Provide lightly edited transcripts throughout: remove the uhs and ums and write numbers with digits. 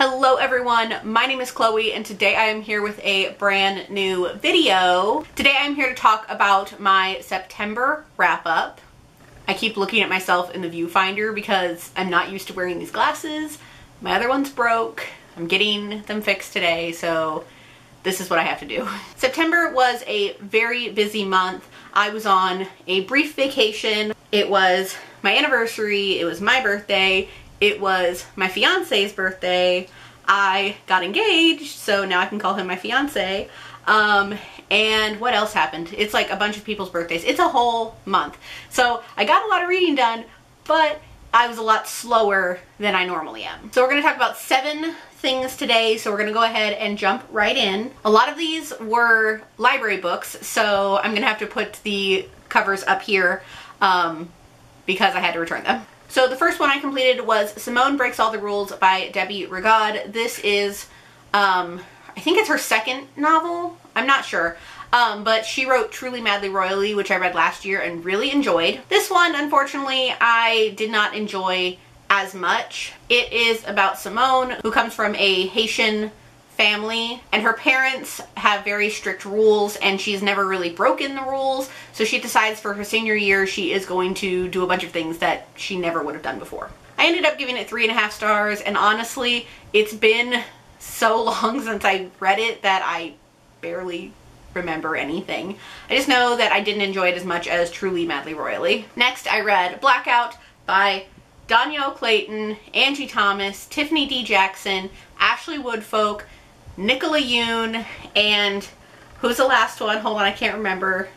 Hello everyone, my name is Chloe and today I am here with a brand new video. Today I am here to talk about my September wrap-up. I keep looking at myself in the viewfinder because I'm not used to wearing these glasses. My other one's broke. I'm getting them fixed today, so this is what I have to do. September was a very busy month. I was on a brief vacation. It was my anniversary, it was my birthday, it was my fiance's birthday. I got engaged, so now I can call him my fiance. And what else happened? It's like a bunch of people's birthdays. It's a whole month. So I got a lot of reading done, but I was a lot slower than I normally am. So we're gonna talk about 7 things today, so we're gonna go ahead and jump right in. A lot of these were library books, so I'm gonna have to put the covers up here because I had to return them. So the first one I completed was Simone Breaks All the Rules by Adiba Jaigirdar. This is, I think it's her second novel. I'm not sure. But she wrote Truly Madly Royally, which I read last year and really enjoyed. This one, unfortunately, I did not enjoy as much. It is about Simone, who comes from a Haitian family, and her parents have very strict rules and she's never really broken the rules, so she decides for her senior year she is going to do a bunch of things that she never would have done before. I ended up giving it 3.5 stars, and honestly it's been so long since I read it that I barely remember anything. I just know that I didn't enjoy it as much as Truly Madly Royally. Next I read Blackout by Danielle Clayton, Angie Thomas, Tiffany D. Jackson, Ashley Woodfolk, Nicola Yoon, and who's the last one? Hold on, I can't remember.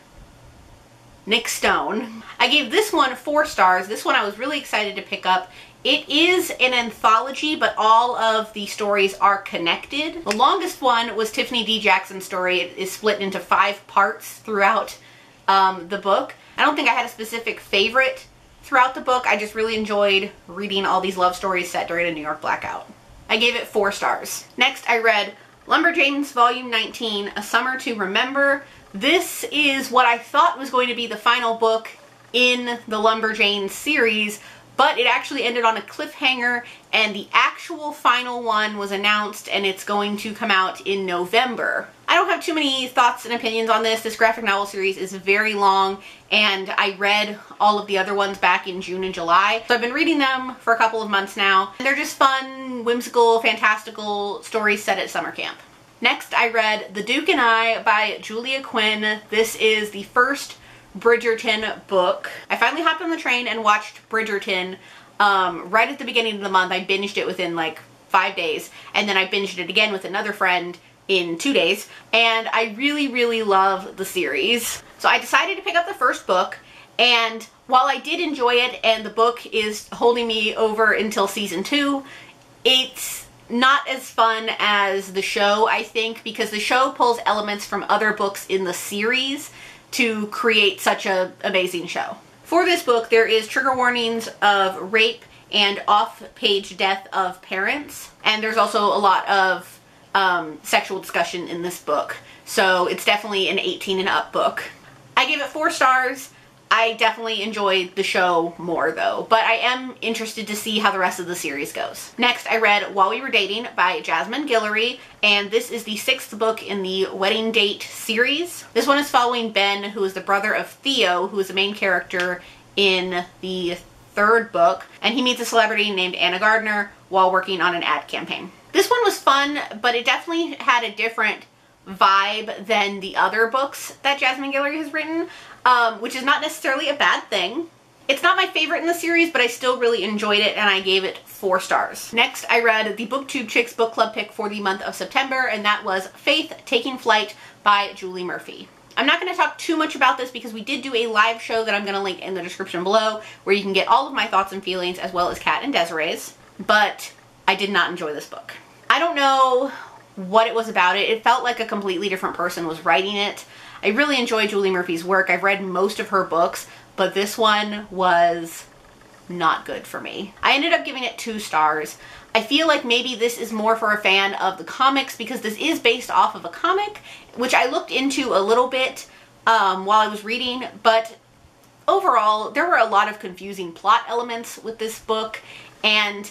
Nick Stone. I gave this one 4 stars. This one I was really excited to pick up. It is an anthology, but all of the stories are connected. The longest one was Tiffany D. Jackson's story. It is split into 5 parts throughout the book. I don't think I had a specific favorite throughout the book. I just really enjoyed reading all these love stories set during a New York blackout. I gave it 4 stars. Next I read Lumberjanes Volume 19, A Summer to Remember. This is what I thought was going to be the final book in the Lumberjanes series, but it actually ended on a cliffhanger, and the actual final one was announced and it's going to come out in November. I don't have too many thoughts and opinions on this. This graphic novel series is very long, and I read all of the other ones back in June and July. So I've been reading them for a couple of months now. And they're just fun, whimsical, fantastical stories set at summer camp. Next I read The Duke and I by Julia Quinn. This is the first Bridgerton book. I finally hopped on the train and watched Bridgerton right at the beginning of the month. I binged it within like 5 days, and then I binged it again with another friend in 2 days, and I really love the series. So I decided to pick up the first book, and while I did enjoy it and the book is holding me over until season 2, it's not as fun as the show, I think, because the show pulls elements from other books in the series to create such an amazing show. For this book there is trigger warnings of rape and off-page death of parents, and there's also a lot of sexual discussion in this book, so it's definitely an 18 and up book. I gave it 4 stars. I definitely enjoyed the show more though, but I am interested to see how the rest of the series goes. Next I read While We Were Dating by Jasmine Guillory, and this is the 6th book in the Wedding Date series. This one is following Ben, who is the brother of Theo, who is the main character in the 3rd book, and he meets a celebrity named Anna Gardner while working on an ad campaign. This one was fun, but it definitely had a different vibe than the other books that Jasmine Guillory has written, which is not necessarily a bad thing. It's not my favorite in the series, but I still really enjoyed it, and I gave it 4 stars. Next, I read the BookTube Chicks book club pick for the month of September, and that was Faith Taking Flight by Julie Murphy. I'm not going to talk too much about this because we did do a live show that I'm going to link in the description below, where you can get all of my thoughts and feelings, as well as Kat and Desiree's, but I did not enjoy this book. I don't know what it was about it. It felt like a completely different person was writing it. I really enjoy Julie Murphy's work. I've read most of her books, but this one was not good for me. I ended up giving it 2 stars. I feel like maybe this is more for a fan of the comics, because this is based off of a comic, which I looked into a little bit while I was reading, but overall there were a lot of confusing plot elements with this book, and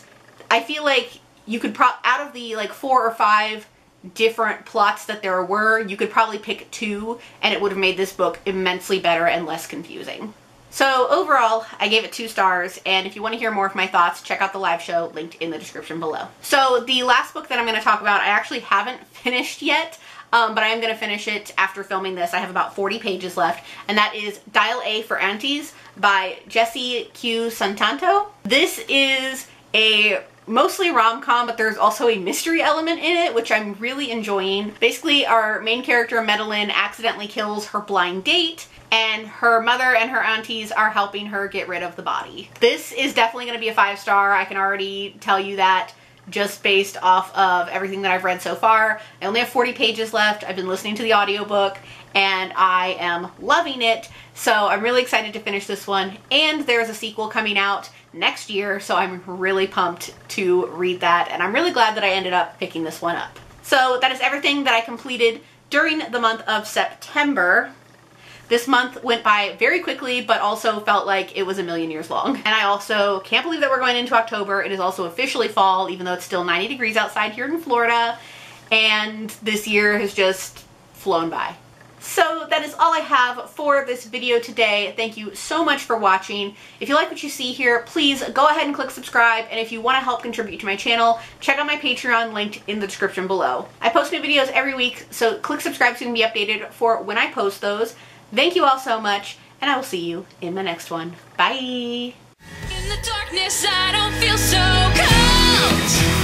I feel like you could out of the like 4 or 5 different plots that there were, you could probably pick 2 and it would have made this book immensely better and less confusing. So overall, I gave it 2 stars, and if you want to hear more of my thoughts, check out the live show linked in the description below. So the last book that I'm going to talk about, I actually haven't finished yet, but I am going to finish it after filming this. I have about 40 pages left, and that is Dial A for Aunties by Jessie Q. Santanto. This is a mostly rom-com, but there's also a mystery element in it, which I'm really enjoying. Basically, our main character, Madeline, accidentally kills her blind date, and her mother and her aunties are helping her get rid of the body. This is definitely going to be a 5-star. I can already tell you that just based off of everything that I've read so far. I only have 40 pages left. I've been listening to the audiobook and I am loving it. So I'm really excited to finish this one. And there's a sequel coming out next year, so I'm really pumped to read that. And I'm really glad that I ended up picking this one up. So that is everything that I completed during the month of September. This month went by very quickly, but also felt like it was a million years long. And I also can't believe that we're going into October. It is also officially fall, even though it's still 90 degrees outside here in Florida. And this year has just flown by. So that is all I have for this video today. Thank you so much for watching. If you like what you see here, please go ahead and click subscribe. And if you want to help contribute to my channel, check out my Patreon linked in the description below. I post new videos every week, so click subscribe so you can be updated for when I post those. Thank you all so much, and I will see you in the next one. Bye! In the darkness, I don't feel so cold.